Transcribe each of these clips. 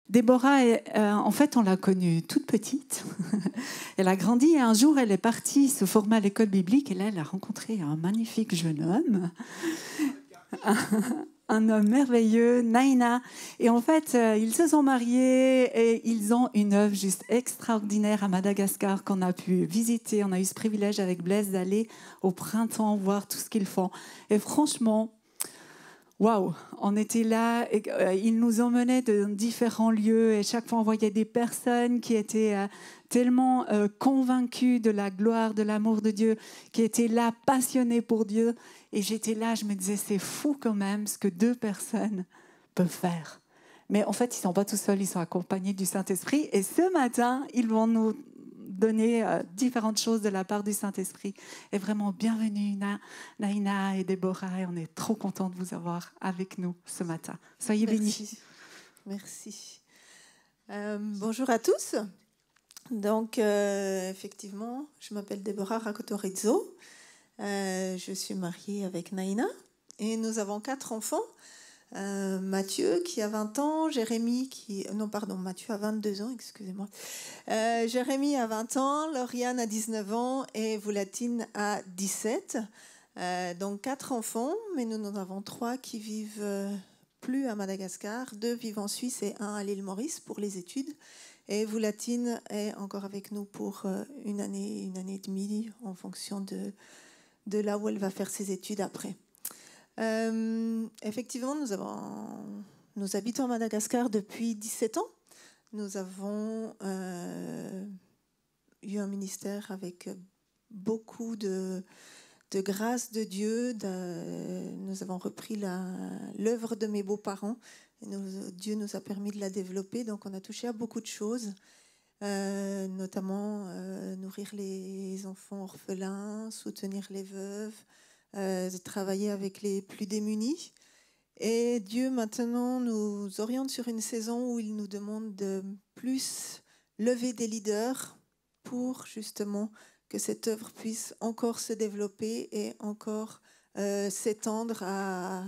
Déborah, en fait, on l'a connue toute petite. Elle a grandi et un jour, elle est partie se former à l'école biblique et là, elle a rencontré un magnifique jeune homme, un homme merveilleux, Naina. Et en fait, ils se sont mariés et ils ont une œuvre juste extraordinaire à Madagascar qu'on a pu visiter. On a eu ce privilège avec Blaise d'aller au printemps voir tout ce qu'ils font. Et franchement, waouh, on était là, et, ils nous emmenaient dans différents lieux et chaque fois on voyait des personnes qui étaient tellement convaincues de la gloire, de l'amour de Dieu, qui étaient là, passionnées pour Dieu. Et j'étais là, je me disais, c'est fou quand même ce que deux personnes peuvent faire. Mais en fait, ils ne sont pas tout seuls, ils sont accompagnés du Saint-Esprit. Et ce matin, ils vont nous donner différentes choses de la part du Saint-Esprit. Et vraiment, bienvenue Naina et Déborah. Et on est trop contents de vous avoir avec nous ce matin. Soyez bénis. Merci. Bonjour à tous. Donc, effectivement, je m'appelle Déborah Rakotorizzo. Je suis mariée avec Naina et nous avons 4 enfants. Mathieu qui a 20 ans, Jérémy Mathieu a 22 ans, excusez-moi. Jérémy a 20 ans, Lauriane a 19 ans et Voulatine a 17. Donc 4 enfants, mais nous en avons 3 qui vivent plus à Madagascar, 2 vivent en Suisse et 1 à l'île Maurice pour les études. Et Voulatine est encore avec nous pour une année et demie en fonction de là où elle va faire ses études après. Effectivement, nous habitons à Madagascar depuis 17 ans. Nous avons eu un ministère avec beaucoup de grâce de Dieu. Nous avons repris l'œuvre de mes beaux-parents. Dieu nous a permis de la développer, donc on a touché à beaucoup de choses, notamment nourrir les enfants orphelins, soutenir les veuves, travailler avec les plus démunis. Et Dieu maintenant nous oriente sur une saison où il nous demande de plus lever des leaders pour justement que cette œuvre puisse encore se développer et encore s'étendre à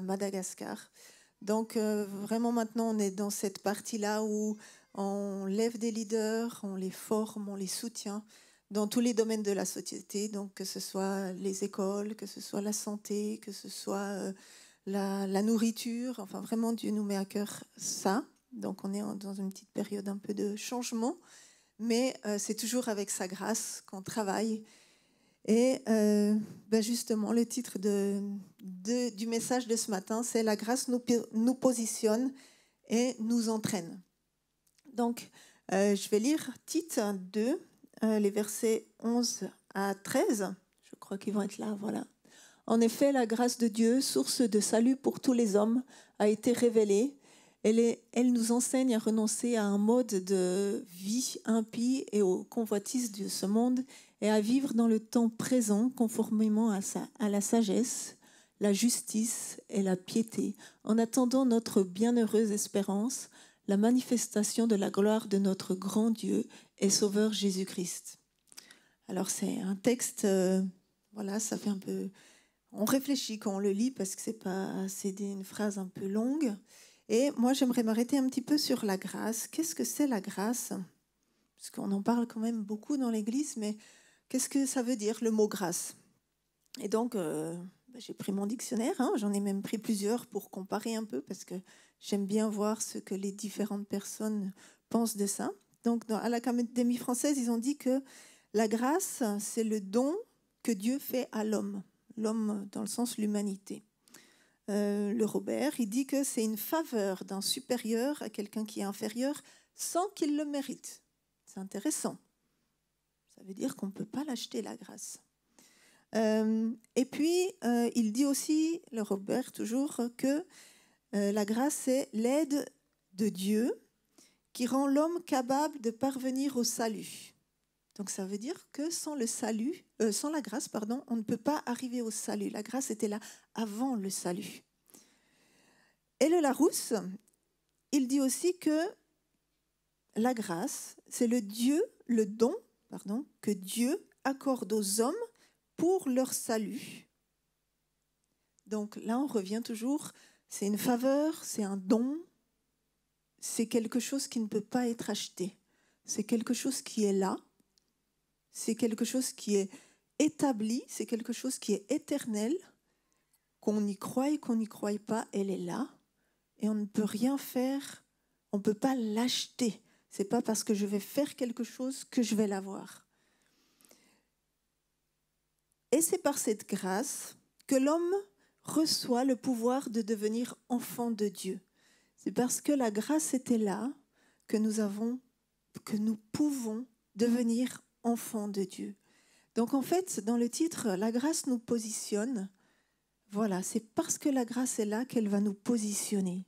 Madagascar. Donc vraiment maintenant on est dans cette partie-là où on lève des leaders, on les forme, on les soutient dans tous les domaines de la société, donc que ce soit les écoles, que ce soit la santé, que ce soit la nourriture. Enfin, vraiment, Dieu nous met à cœur ça. Donc, on est dans une petite période un peu de changement, mais c'est toujours avec sa grâce qu'on travaille. Et justement, le titre du message de ce matin, c'est « La grâce nous positionne et nous entraîne ». Donc, je vais lire Tite 2, les versets 11 à 13. Je crois qu'ils vont être là, voilà. En effet, la grâce de Dieu, source de salut pour tous les hommes, a été révélée. Elle nous enseigne à renoncer à un mode de vie impie et aux convoitises de ce monde et à vivre dans le temps présent conformément à la sagesse, la justice et la piété, en attendant notre bienheureuse espérance, la manifestation de la gloire de notre grand Dieu et Sauveur Jésus-Christ. Alors c'est un texte, voilà, ça fait un peu... On réfléchit quand on le lit parce que c'est une phrase un peu longue. Et moi, j'aimerais m'arrêter un petit peu sur la grâce. Qu'est-ce que c'est la grâce ? Parce qu'on en parle quand même beaucoup dans l'Église, mais qu'est-ce que ça veut dire, le mot grâce ? Et donc, j'ai pris mon dictionnaire, j'en ai même pris plusieurs pour comparer un peu, parce que j'aime bien voir ce que les différentes personnes pensent de ça. Donc, à l'Académie française, ils ont dit que la grâce, c'est le don que Dieu fait à l'homme. L'homme dans le sens l'humanité. Le Robert, il dit que c'est une faveur d'un supérieur à quelqu'un qui est inférieur sans qu'il le mérite. C'est intéressant. Ça veut dire qu'on ne peut pas l'acheter, la grâce. Et puis, il dit aussi, le Robert toujours, que la grâce, c'est l'aide de Dieu qui rend l'homme capable de parvenir au salut. Donc ça veut dire que sans la grâce, on ne peut pas arriver au salut. La grâce était là avant le salut. Et le Larousse, il dit aussi que la grâce, c'est le don que Dieu accorde aux hommes pour leur salut. Donc là, on revient toujours, c'est une faveur, c'est un don c'est quelque chose qui ne peut pas être acheté. C'est quelque chose qui est là. C'est quelque chose qui est établi. C'est quelque chose qui est éternel. Qu'on y croie, qu'on n'y croie pas, elle est là. Et on ne peut rien faire. On ne peut pas l'acheter. Ce n'est pas parce que je vais faire quelque chose que je vais l'avoir. Et c'est par cette grâce que l'homme reçoit le pouvoir de devenir enfant de Dieu. C'est parce que la grâce était là que nous pouvons devenir enfants de Dieu. Donc en fait, dans le titre, la grâce nous positionne. Voilà, c'est parce que la grâce est là qu'elle va nous positionner.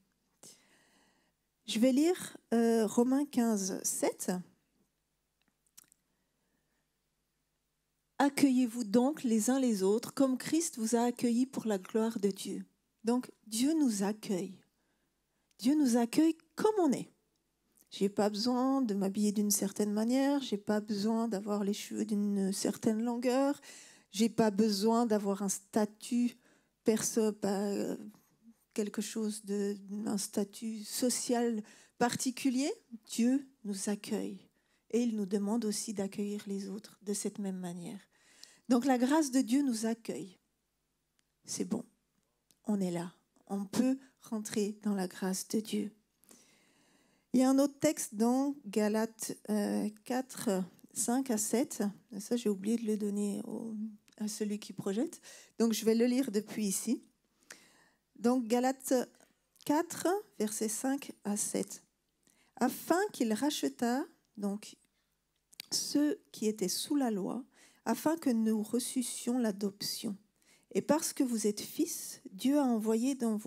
Je vais lire Romains 15, 7. Accueillez-vous donc les uns les autres comme Christ vous a accueillis pour la gloire de Dieu. Donc Dieu nous accueille. Dieu nous accueille comme on est. Je n'ai pas besoin de m'habiller d'une certaine manière, je n'ai pas besoin d'avoir les cheveux d'une certaine longueur, je n'ai pas besoin d'avoir un statut un statut social particulier. Dieu nous accueille et il nous demande aussi d'accueillir les autres de cette même manière. Donc la grâce de Dieu nous accueille. C'est bon, on est là, on peut rentrer dans la grâce de Dieu. Il y a un autre texte dans Galates 4, 5 à 7. Ça, j'ai oublié de le donner à celui qui projette. Donc, je vais le lire depuis ici. Donc, Galates 4, versets 5 à 7. Afin qu'il rachetât donc, ceux qui étaient sous la loi, afin que nous reçussions l'adoption. Et parce que vous êtes fils, Dieu a envoyé dans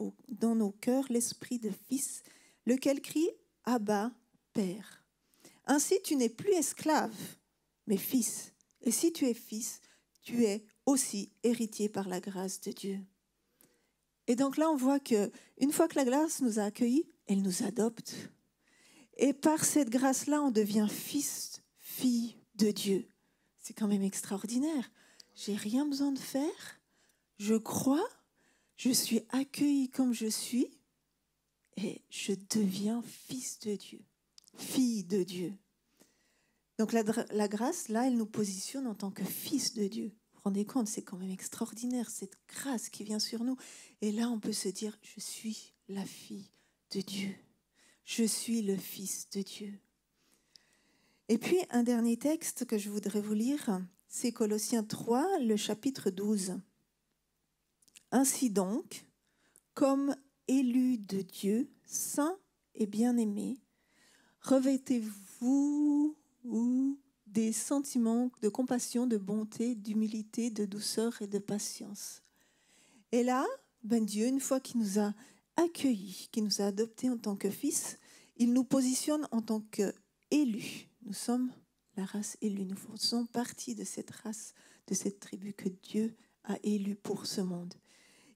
nos cœurs l'esprit de fils, lequel crie « Abba, Père ». Ainsi, tu n'es plus esclave, mais fils. Et si tu es fils, tu es aussi héritier par la grâce de Dieu. Et donc là, on voit qu'une fois que la grâce nous a accueillis, elle nous adopte. Et par cette grâce-là, on devient fils, fille de Dieu. C'est quand même extraordinaire. J'ai rien besoin de faire. Je crois, je suis accueilli comme je suis et je deviens fils de Dieu, fille de Dieu. Donc la grâce, là, elle nous positionne en tant que fils de Dieu. Vous vous rendez compte, c'est quand même extraordinaire, cette grâce qui vient sur nous. Et là, on peut se dire, je suis la fille de Dieu. Je suis le fils de Dieu. Et puis, un dernier texte que je voudrais vous lire, c'est Colossiens 3, le chapitre 12. Ainsi donc, comme élus de Dieu, saints et bien-aimés, revêtez-vous des sentiments de compassion, de bonté, d'humilité, de douceur et de patience. Et là, Dieu, une fois qu'il nous a accueillis, qu'il nous a adoptés en tant que fils, il nous positionne en tant qu'élus. Nous sommes la race élue, nous faisons partie de cette race, de cette tribu que Dieu a élue pour ce monde.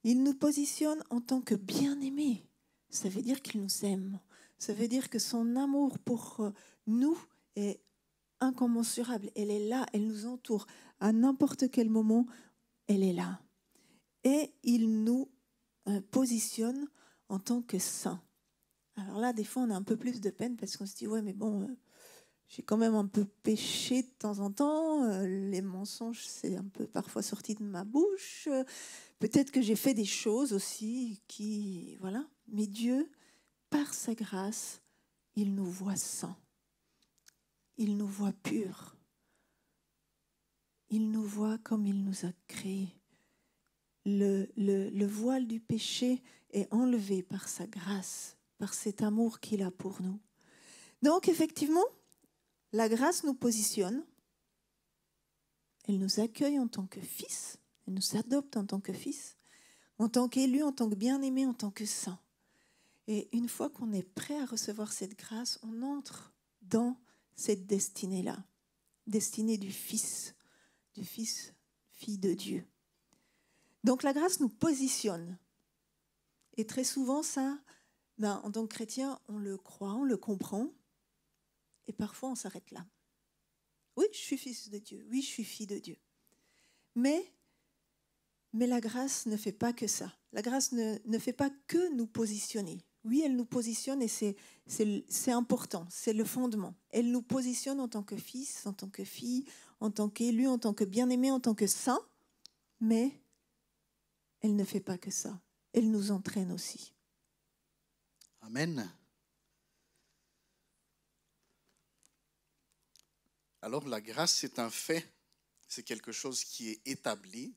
Il nous positionne en tant que bien-aimés. Ça veut dire qu'il nous aime. Ça veut dire que son amour pour nous est incommensurable. Elle est là, elle nous entoure. À n'importe quel moment, elle est là. Et il nous positionne en tant que saints. Alors là, des fois, on a un peu plus de peine parce qu'on se dit, ouais, mais bon, j'ai quand même un peu péché de temps en temps. Les mensonges, c'est un peu parfois sorti de ma bouche. Peut-être que j'ai fait des choses aussi qui... Voilà. Mais Dieu, par sa grâce, il nous voit saints. Il nous voit purs. Il nous voit comme il nous a créés. Le voile du péché est enlevé par sa grâce, par cet amour qu'il a pour nous. Donc, effectivement, la grâce nous positionne. Elle nous accueille en tant que fils. Elle nous adopte en tant que fils, en tant qu'élu, en tant que bien-aimé, en tant que saint. Et une fois qu'on est prêt à recevoir cette grâce, on entre dans cette destinée-là, destinée du fils, fille de Dieu. Donc la grâce nous positionne. Et très souvent, ça, en tant que chrétien, on le croit, on le comprend. Et parfois, on s'arrête là. Oui, je suis fils de Dieu. Oui, je suis fille de Dieu. Mais la grâce ne fait pas que ça. La grâce ne fait pas que nous positionner. Oui, elle nous positionne et c'est important, c'est le fondement. Elle nous positionne en tant que fils, en tant que fille, en tant qu'élu, en tant que bien-aimé, en tant que saint, mais elle ne fait pas que ça. Elle nous entraîne aussi. Amen. Alors la grâce, c'est un fait, c'est quelque chose qui est établi,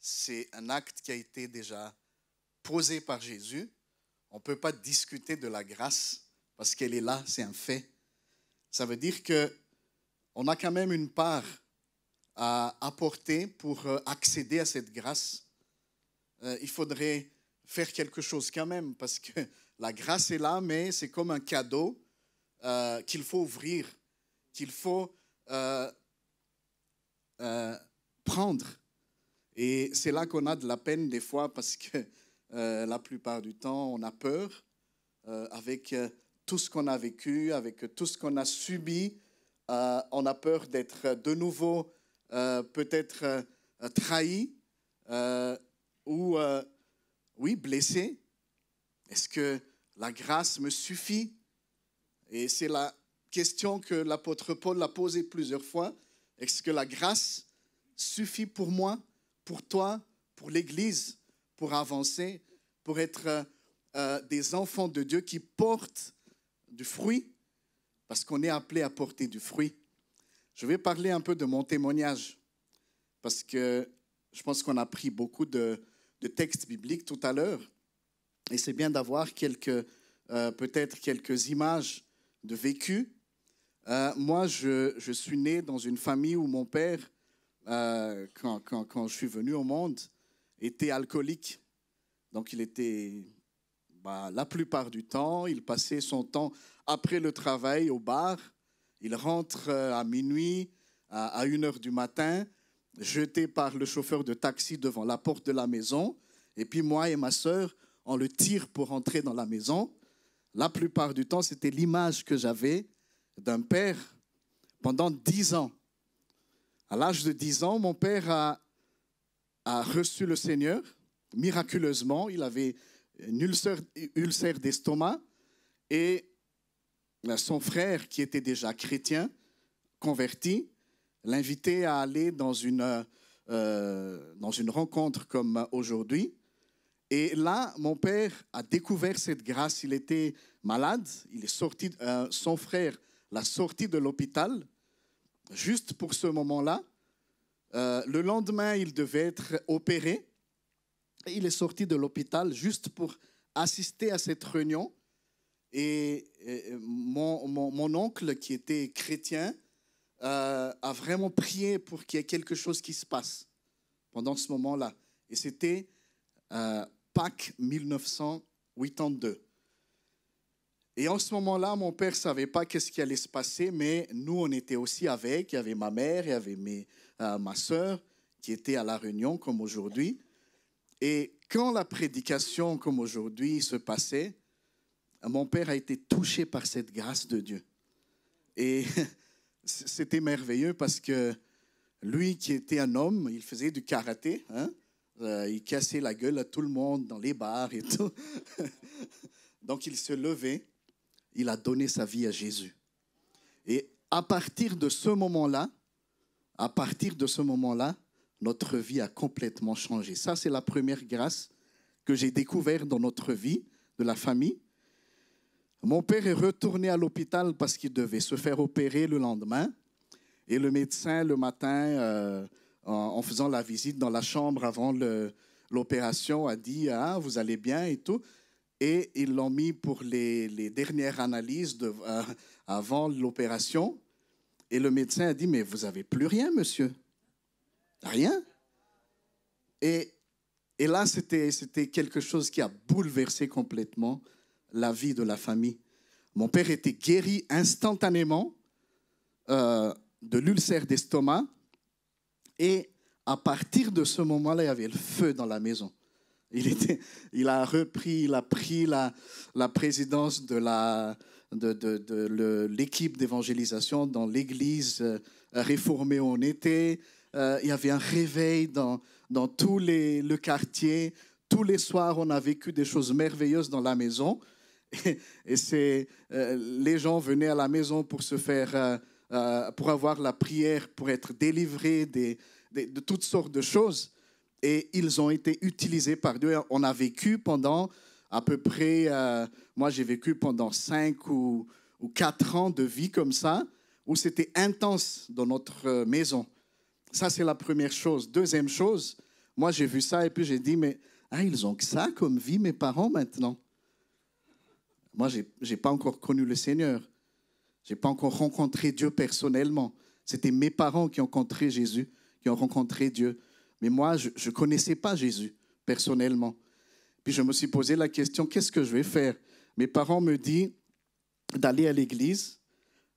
c'est un acte qui a été déjà posé par Jésus. On ne peut pas discuter de la grâce parce qu'elle est là, c'est un fait. Ça veut dire qu'on a quand même une part à apporter pour accéder à cette grâce. Il faudrait faire quelque chose quand même parce que la grâce est là, mais c'est comme un cadeau qu'il faut ouvrir, qu'il faut prendre. Et c'est là qu'on a de la peine des fois parce que la plupart du temps, on a peur avec tout ce qu'on a vécu, avec tout ce qu'on a subi. On a peur d'être de nouveau peut-être trahi ou oui, blessé. Est-ce que la grâce me suffit? Et c'est la question que l'apôtre Paul a posée plusieurs fois. Est-ce que la grâce suffit pour moi, pour toi, pour l'Église, pour avancer, pour être des enfants de Dieu qui portent du fruit? Parce qu'on est appelé à porter du fruit. Je vais parler un peu de mon témoignage, parce que je pense qu'on a pris beaucoup de textes bibliques tout à l'heure, et c'est bien d'avoir peut-être quelques images de vécu. Moi, je suis né dans une famille où mon père, quand je suis venu au monde, était alcoolique. Donc, il était, la plupart du temps, il passait son temps après le travail au bar. Il rentre à minuit, à 1h du matin, jeté par le chauffeur de taxi devant la porte de la maison. Et puis moi et ma sœur, on le tire pour rentrer dans la maison. La plupart du temps, c'était l'image que j'avais d'un père pendant 10 ans. À l'âge de 10 ans, mon père a reçu le Seigneur miraculeusement. Il avait une ulcère d'estomac et son frère, qui était déjà chrétien, converti, l'invitait à aller dans une rencontre comme aujourd'hui. Et là, mon père a découvert cette grâce. Il était malade. Il est sorti, son frère l'a sorti de l'hôpital juste pour ce moment-là. Le lendemain, il devait être opéré. Et il est sorti de l'hôpital juste pour assister à cette réunion. Et mon oncle, qui était chrétien, a vraiment prié pour qu'il y ait quelque chose qui se passe pendant ce moment-là. Et c'était Pâques 1982. Et en ce moment-là, mon père ne savait pas qu'est-ce qui allait se passer, mais nous, on était aussi avec. Il y avait ma mère, il y avait ma sœur qui était à la réunion, comme aujourd'hui. Et quand la prédication, comme aujourd'hui, se passait, mon père a été touché par cette grâce de Dieu. Et c'était merveilleux parce que lui, qui était un homme, il faisait du karaté, hein? Il cassait la gueule à tout le monde dans les bars et tout. Donc, il se levait, il a donné sa vie à Jésus. Et à partir de ce moment-là, notre vie a complètement changé. Ça, c'est la première grâce que j'ai découverte dans notre vie, de la famille. Mon père est retourné à l'hôpital parce qu'il devait se faire opérer le lendemain. Et le médecin, le matin, en faisant la visite dans la chambre avant l'opération, a dit « Ah, vous allez bien » et tout. Et ils l'ont mis pour les dernières analyses avant l'opération. Et le médecin a dit « Mais vous n'avez plus rien, monsieur. Rien ?» Et là, c'était quelque chose qui a bouleversé complètement la vie de la famille. Mon père était guéri instantanément de l'ulcère d'estomac. Et à partir de ce moment-là, il y avait le feu dans la maison. Il a pris la présidence de l'équipe d'évangélisation dans l'église réformée où on était. Il y avait un réveil dans tout le quartier. Tous les soirs, on a vécu des choses merveilleuses dans la maison. Les gens venaient à la maison pour se faire, pour avoir la prière, pour être délivrés de toutes sortes de choses. Et ils ont été utilisés par Dieu. On a vécu pendant à peu près, moi j'ai vécu pendant 5 ou 4 ans de vie comme ça, où c'était intense dans notre maison. Ça, c'est la première chose. Deuxième chose, moi j'ai vu ça et puis j'ai dit, mais ils ont que ça comme vie, mes parents maintenant. Moi, je n'ai pas encore connu le Seigneur. Je n'ai pas encore rencontré Dieu personnellement. C'était mes parents qui ont rencontré Jésus, qui ont rencontré Dieu. Mais moi, je ne connaissais pas Jésus personnellement. Puis je me suis posé la question, qu'est-ce que je vais faire? Mes parents me disent d'aller à l'église,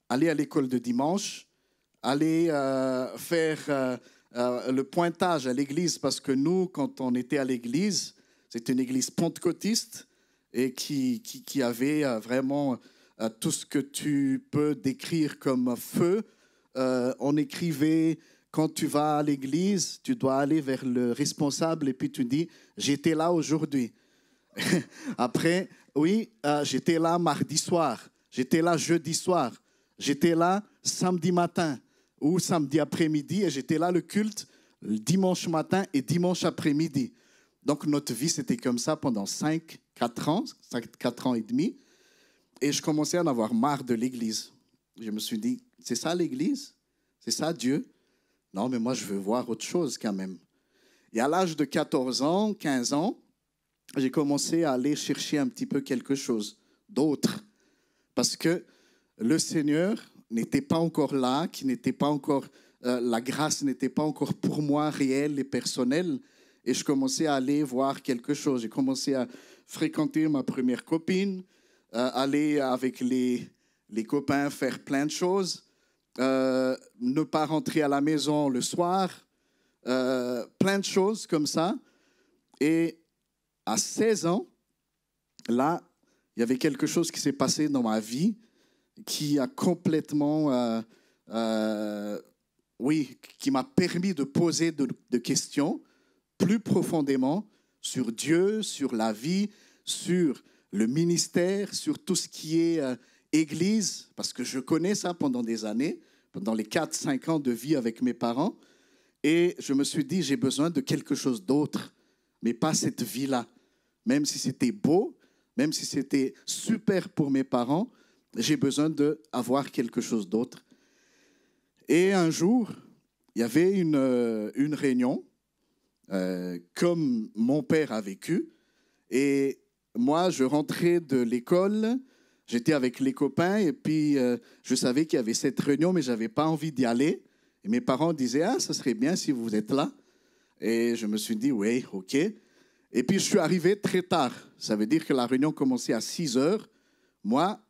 aller à l'école de dimanche, aller faire le pointage à l'église, parce que nous, quand on était à l'église, c'était une église pentecôtiste et qui avait vraiment tout ce que tu peux décrire comme feu. On écrivait, quand tu vas à l'église, tu dois aller vers le responsable et puis tu dis, j'étais là aujourd'hui. Après, oui, j'étais là mardi soir, j'étais là jeudi soir, j'étais là samedi matin ou samedi après-midi et j'étais là le culte le dimanche matin et dimanche après-midi. Donc notre vie, c'était comme ça pendant 4 ans et demi. Et je commençais à en avoir marre de l'église. Je me suis dit, c'est ça l'église? C'est ça Dieu? Non, mais moi, je veux voir autre chose quand même. Et à l'âge de 14 ans, 15 ans, j'ai commencé à aller chercher un petit peu quelque chose d'autre. Parce que le Seigneur n'était pas encore là, la grâce n'était pas encore pour moi réelle et personnelle. Et je commençais à aller voir quelque chose. J'ai commencé à fréquenter ma première copine, aller avec les copains faire plein de choses, ne pas rentrer à la maison le soir, plein de choses comme ça. Et à 16 ans, là, il y avait quelque chose qui s'est passé dans ma vie qui a complètement, qui m'a permis de poser de questions plus profondément sur Dieu, sur la vie, sur le ministère, sur tout ce qui est église, parce que je connais ça pendant des années, pendant les 4-5 ans de vie avec mes parents, et je me suis dit, j'ai besoin de quelque chose d'autre, mais pas cette vie-là. Même si c'était beau, même si c'était super pour mes parents, j'ai besoin d'avoir quelque chose d'autre. Et un jour, il y avait une réunion, comme mon père a vécu, et moi, je rentrais de l'école, j'étais avec les copains, et puis je savais qu'il y avait cette réunion, mais je n'avais pas envie d'y aller. Et mes parents disaient, ça serait bien si vous êtes là. Et je me suis dit, oui, OK. Et puis, je suis arrivé très tard. Ça veut dire que la réunion commençait à 6 heures. Moi,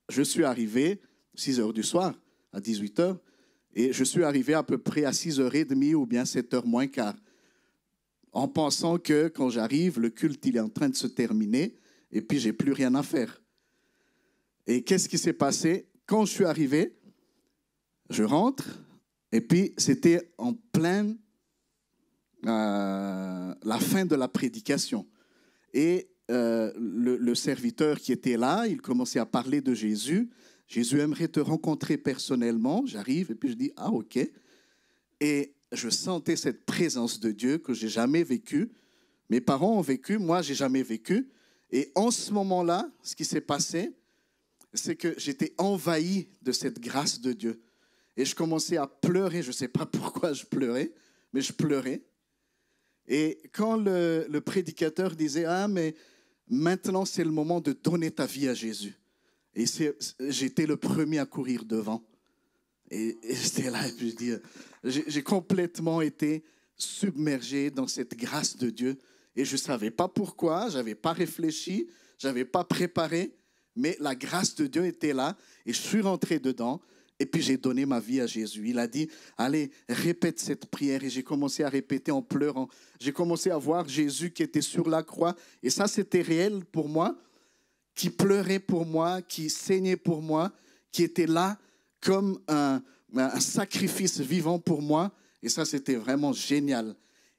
je suis arrivé 6 heures du soir, à 18 heures. Et je suis arrivé à peu près à 6h30 ou bien 7h moins quart, en pensant que quand j'arrive, le culte il est en train de se terminer et puis j'ai plus rien à faire. Et qu'est-ce qui s'est passé? Quand je suis arrivé, je rentre et puis c'était en pleine la fin de la prédication. Et le serviteur qui était là, il commençait à parler de Jésus. Jésus aimerait te rencontrer personnellement. J'arrive et puis je dis, OK. Et je sentais cette présence de Dieu que je n'ai jamais vécue. Mes parents ont vécu, moi, je n'ai jamais vécu. Et en ce moment-là, ce qui s'est passé, c'est que j'étais envahi de cette grâce de Dieu. Et je commençais à pleurer. Je ne sais pas pourquoi je pleurais, mais je pleurais. Et quand le prédicateur disait, mais maintenant, c'est le moment de donner ta vie à Jésus. Et j'étais le premier à courir devant. Et j'étais là, et puis je dis, j'ai complètement été submergé dans cette grâce de Dieu. Et je ne savais pas pourquoi, je n'avais pas réfléchi, je n'avais pas préparé, mais la grâce de Dieu était là. Et je suis rentré dedans, et puis j'ai donné ma vie à Jésus. Il a dit, allez, répète cette prière. Et j'ai commencé à répéter en pleurant. J'ai commencé à voir Jésus qui était sur la croix. Et ça, c'était réel pour moi, qui pleurait pour moi, qui saignait pour moi, qui était là comme un sacrifice vivant pour moi. Et ça, c'était vraiment génial.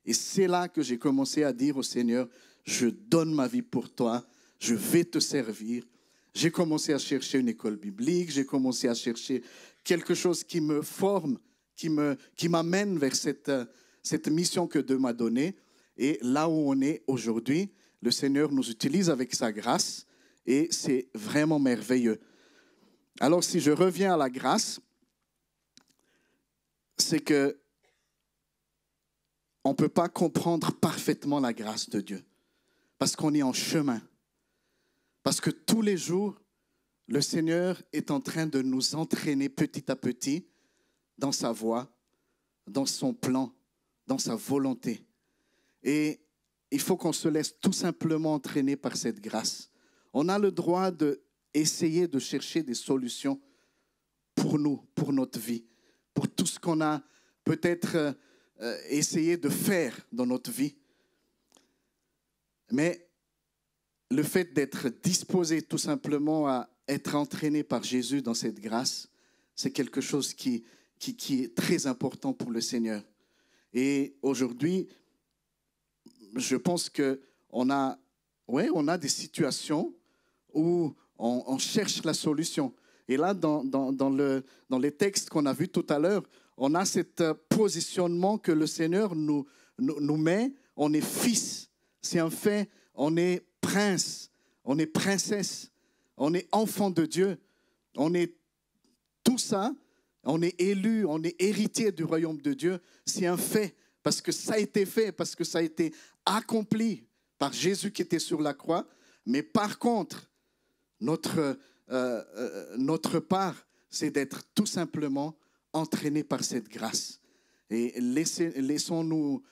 Et c'est là que j'ai commencé à dire au Seigneur, je donne ma vie pour toi, je vais te servir, J'ai commencé à chercher une école biblique, j'ai commencé à chercher quelque chose qui me forme, qui m'amène vers cette mission que Dieu m'a donnée. Et là où on est aujourd'hui, le Seigneur nous utilise avec sa grâce et c'est vraiment merveilleux. Alors si je reviens à la grâce, c'est que on ne peut pas comprendre parfaitement la grâce de Dieu parce qu'on est en chemin. Parce que tous les jours, le Seigneur est en train de nous entraîner petit à petit dans sa voie, dans son plan, dans sa volonté. Et il faut qu'on se laisse tout simplement entraîner par cette grâce. On a le droit d'essayer de chercher des solutions pour nous, pour notre vie, pour tout ce qu'on a peut-être essayé de faire dans notre vie. Mais le fait d'être disposé tout simplement à être entraîné par Jésus dans cette grâce, c'est quelque chose qui est très important pour le Seigneur. Et aujourd'hui, je pense qu'on a des situations où on cherche la solution. Et là, dans les textes qu'on a vus tout à l'heure, on a ce positionnement que le Seigneur nous met. On est fils, c'est un fait. On est prince, on est princesse, on est enfant de Dieu. On est tout ça, on est élu, on est héritier du royaume de Dieu. C'est un fait, parce que ça a été fait, parce que ça a été accompli par Jésus qui était sur la croix. Mais par contre, notre part, c'est d'être tout simplement entraînés par cette grâce. Et laissons-nous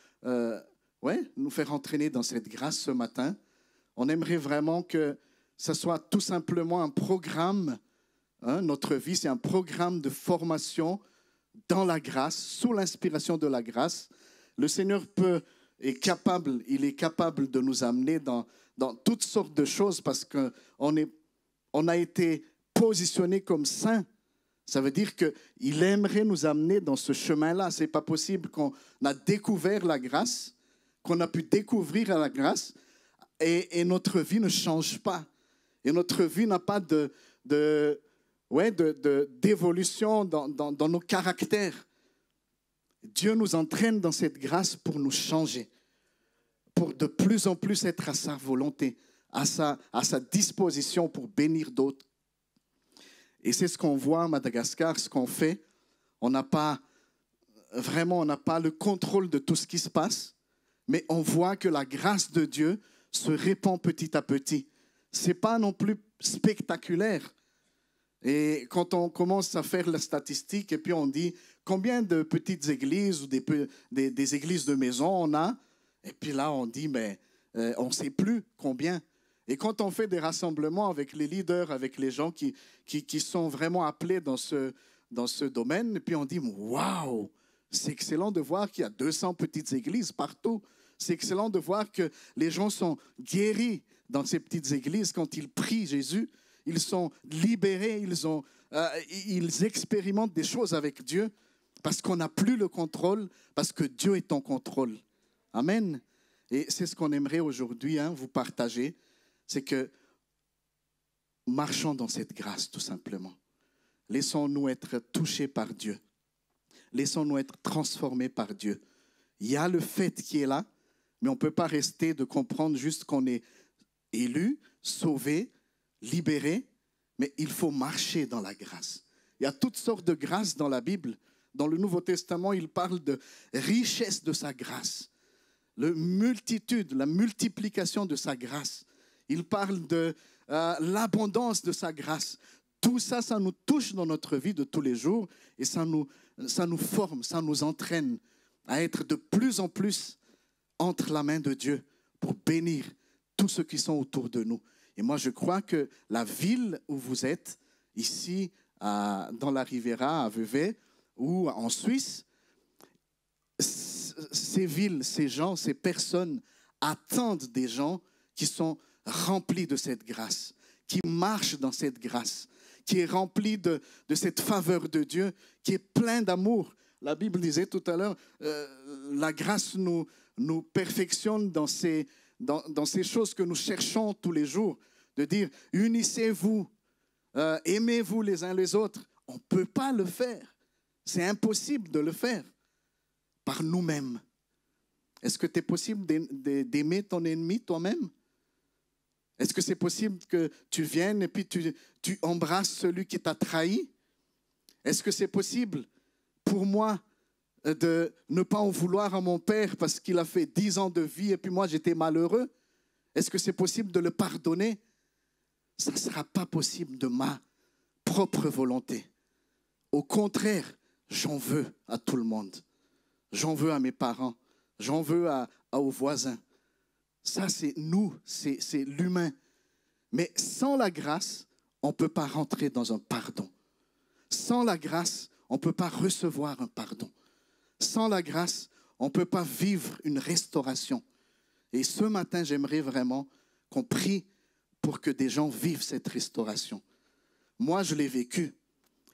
nous faire entraîner dans cette grâce ce matin. On aimerait vraiment que ce soit tout simplement un programme. Notre vie, c'est un programme de formation dans la grâce, sous l'inspiration de la grâce. Le Seigneur il est capable de nous amener dans toutes sortes de choses parce qu'on a été positionné comme saints. Ça veut dire qu'il aimerait nous amener dans ce chemin-là. Ce n'est pas possible qu'on a découvert la grâce, qu'on a pu découvrir la grâce et notre vie ne change pas. Et notre vie n'a pas d'évolution dans nos caractères. Dieu nous entraîne dans cette grâce pour nous changer, pour de plus en plus être à sa volonté, à sa disposition pour bénir d'autres. Et c'est ce qu'on voit à Madagascar, ce qu'on fait. On n'a pas le contrôle de tout ce qui se passe, mais on voit que la grâce de Dieu se répand petit à petit. Ce n'est pas non plus spectaculaire. Et quand on commence à faire la statistique et puis on dit combien de petites églises ou des églises de maison on a, et puis là on dit mais on ne sait plus combien. Et quand on fait des rassemblements avec les leaders, avec les gens qui sont vraiment appelés dans ce domaine, et puis on dit waouh, c'est excellent de voir qu'il y a 200 petites églises partout. C'est excellent de voir que les gens sont guéris dans ces petites églises quand ils prient Jésus. Ils sont libérés, ils expérimentent des choses avec Dieu parce qu'on n'a plus le contrôle, parce que Dieu est en contrôle. Amen. Et c'est ce qu'on aimerait aujourd'hui vous partager, c'est que marchons dans cette grâce tout simplement. Laissons-nous être touchés par Dieu. Laissons-nous être transformés par Dieu. Il y a le fait qui est là, mais on ne peut pas rester de comprendre juste qu'on est élu, sauvé, libéré, mais il faut marcher dans la grâce. Il y a toutes sortes de grâces dans la Bible. Dans le Nouveau Testament, il parle de richesse de sa grâce, la multiplication de sa grâce. Il parle de l'abondance de sa grâce. Tout ça, ça nous touche dans notre vie de tous les jours et ça nous forme, ça nous entraîne à être de plus en plus entre la main de Dieu pour bénir tous ceux qui sont autour de nous. Et moi, je crois que la ville où vous êtes, ici, dans la Riviera, à Vevey, ou en Suisse, ces villes, ces gens, ces personnes attendent des gens qui sont remplis de cette grâce, qui marchent dans cette grâce, qui est rempli de cette faveur de Dieu, qui est plein d'amour. La Bible disait tout à l'heure, la grâce nous perfectionne dans ces choses que nous cherchons tous les jours. de dire unissez-vous, aimez-vous les uns les autres. On ne peut pas le faire. C'est impossible de le faire par nous-mêmes. Est-ce que c'est possible d'aimer ton ennemi toi-même? Est-ce que c'est possible que tu viennes et puis tu embrasses celui qui t'a trahi? Est-ce que c'est possible pour moi de ne pas en vouloir à mon père parce qu'il a fait 10 ans de vie et puis moi j'étais malheureux? Est-ce que c'est possible de le pardonner? Ça ne sera pas possible de ma propre volonté. Au contraire, j'en veux à tout le monde. J'en veux à mes parents. J'en veux aux voisins. Ça, c'est nous, c'est l'humain. Mais sans la grâce, on ne peut pas rentrer dans un pardon. Sans la grâce, on ne peut pas recevoir un pardon. Sans la grâce, on ne peut pas vivre une restauration. Et ce matin, j'aimerais vraiment qu'on prie pour que des gens vivent cette restauration. Moi, je l'ai vécu.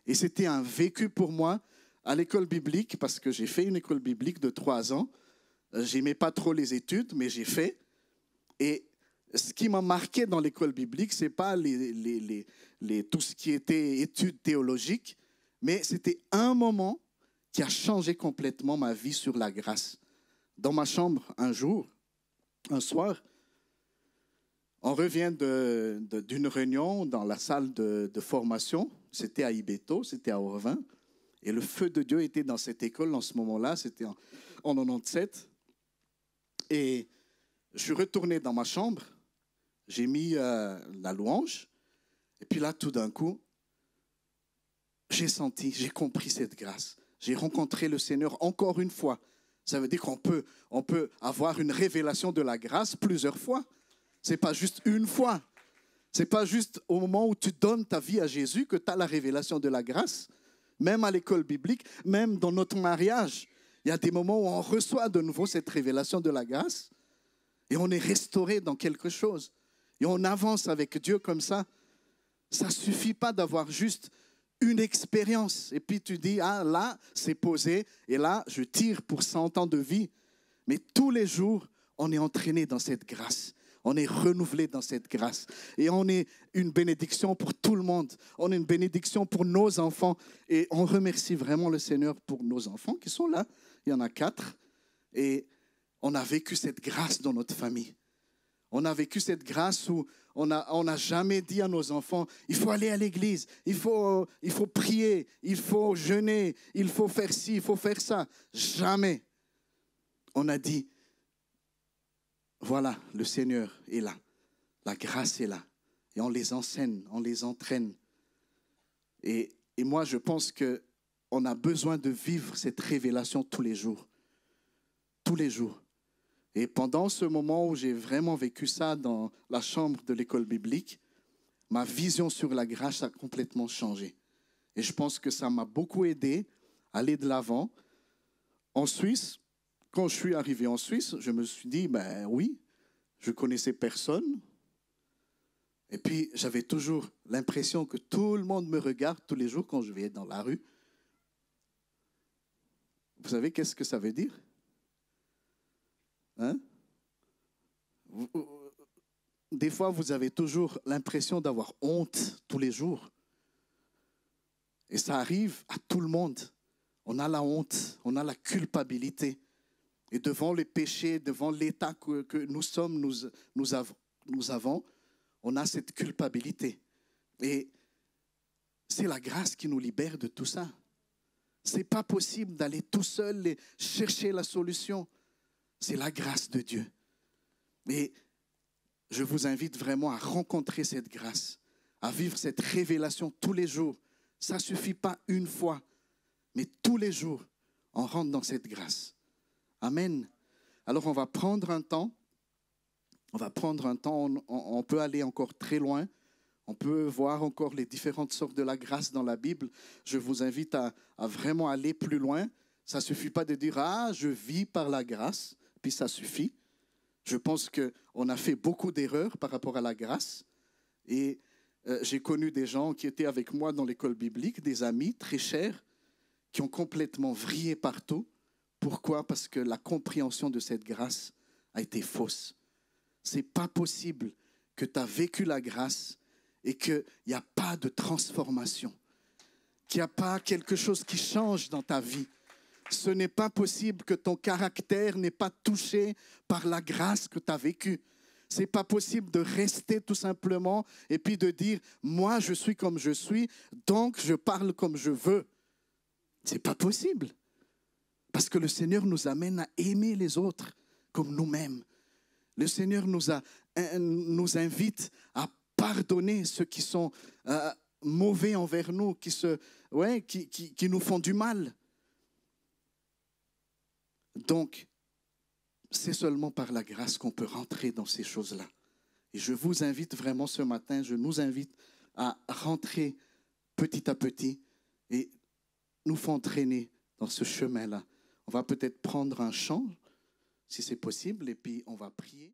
Et c'était un vécu pour moi à l'école biblique, parce que j'ai fait une école biblique de 3 ans. J'aimais pas trop les études, mais j'ai fait. Et ce qui m'a marqué dans l'école biblique, ce n'est pas tout ce qui était études théologiques, mais c'était un moment qui a changé complètement ma vie sur la grâce. Dans ma chambre, un soir, on revient d'une réunion dans la salle de formation. C'était à Ibeto, c'était à Orvin. Et le feu de Dieu était dans cette école en ce moment-là. C'était en 97. Et je suis retourné dans ma chambre. J'ai mis la louange. Et puis là, tout d'un coup, j'ai compris cette grâce. J'ai rencontré le Seigneur encore une fois. Ça veut dire qu'on peut avoir une révélation de la grâce plusieurs fois. Ce n'est pas juste une fois. Ce n'est pas juste au moment où tu donnes ta vie à Jésus que tu as la révélation de la grâce. Même à l'école biblique, même dans notre mariage, il y a des moments où on reçoit de nouveau cette révélation de la grâce et on est restauré dans quelque chose. Et on avance avec Dieu comme ça. Ça ne suffit pas d'avoir juste une expérience. Et puis tu dis, ah là, c'est posé et là, je tire pour 100 ans de vie. Mais tous les jours, on est entraîné dans cette grâce. On est renouvelé dans cette grâce. Et on est une bénédiction pour tout le monde. On est une bénédiction pour nos enfants. Et on remercie vraiment le Seigneur pour nos enfants qui sont là. Il y en a 4. Et on a vécu cette grâce dans notre famille. On a vécu cette grâce où on n'a jamais dit à nos enfants, il faut aller à l'église, il faut prier, il faut jeûner, il faut faire ci, il faut faire ça. Jamais. On a dit, voilà, le Seigneur est là. La grâce est là. Et on les enseigne, on les entraîne. Et moi, je pense qu'on a besoin de vivre cette révélation tous les jours. Tous les jours. Et pendant ce moment où j'ai vraiment vécu ça dans la chambre de l'école biblique, ma vision sur la grâce a complètement changé. Et je pense que ça m'a beaucoup aidé à aller de l'avant. En Suisse, quand je suis arrivé en Suisse, je me suis dit, ben oui, je connaissais personne. Et puis, j'avais toujours l'impression que tout le monde me regarde tous les jours quand je vais dans la rue. Vous savez qu'est-ce que ça veut dire? Hein? Des fois, vous avez toujours l'impression d'avoir honte tous les jours. Et ça arrive à tout le monde. On a la honte, on a la culpabilité. Et devant les péchés, devant l'état que nous sommes, nous avons, on a cette culpabilité. Et c'est la grâce qui nous libère de tout ça. Ce n'est pas possible d'aller tout seul et chercher la solution. C'est la grâce de Dieu. Et je vous invite vraiment à rencontrer cette grâce, à vivre cette révélation tous les jours. Ça ne suffit pas une fois, mais tous les jours, on rentre dans cette grâce. Amen. Alors on va prendre un temps. On peut aller encore très loin. On peut voir encore les différentes sortes de la grâce dans la Bible. Je vous invite à vraiment aller plus loin. Ça ne suffit pas de dire « Ah, je vis par la grâce », puis ça suffit. Je pense qu'on a fait beaucoup d'erreurs par rapport à la grâce. Et j'ai connu des gens qui étaient avec moi dans l'école biblique, des amis très chers, qui ont complètement vrillé partout. Pourquoi? Parce que la compréhension de cette grâce a été fausse. Ce n'est pas possible que tu as vécu la grâce et qu'il n'y a pas de transformation, qu'il n'y a pas quelque chose qui change dans ta vie. Ce n'est pas possible que ton caractère n'est pas touché par la grâce que tu as vécue. Ce n'est pas possible de rester tout simplement et puis de dire « moi je suis comme je suis, donc je parle comme je veux ». Ce n'est pas possible. Parce que le Seigneur nous amène à aimer les autres comme nous-mêmes. Le Seigneur nous invite à pardonner ceux qui sont mauvais envers nous, qui nous font du mal. Donc, c'est seulement par la grâce qu'on peut rentrer dans ces choses-là. Et je vous invite vraiment ce matin, je nous invite à rentrer petit à petit et nous faire traîner dans ce chemin-là. On va peut-être prendre un chant, si c'est possible, et puis on va prier.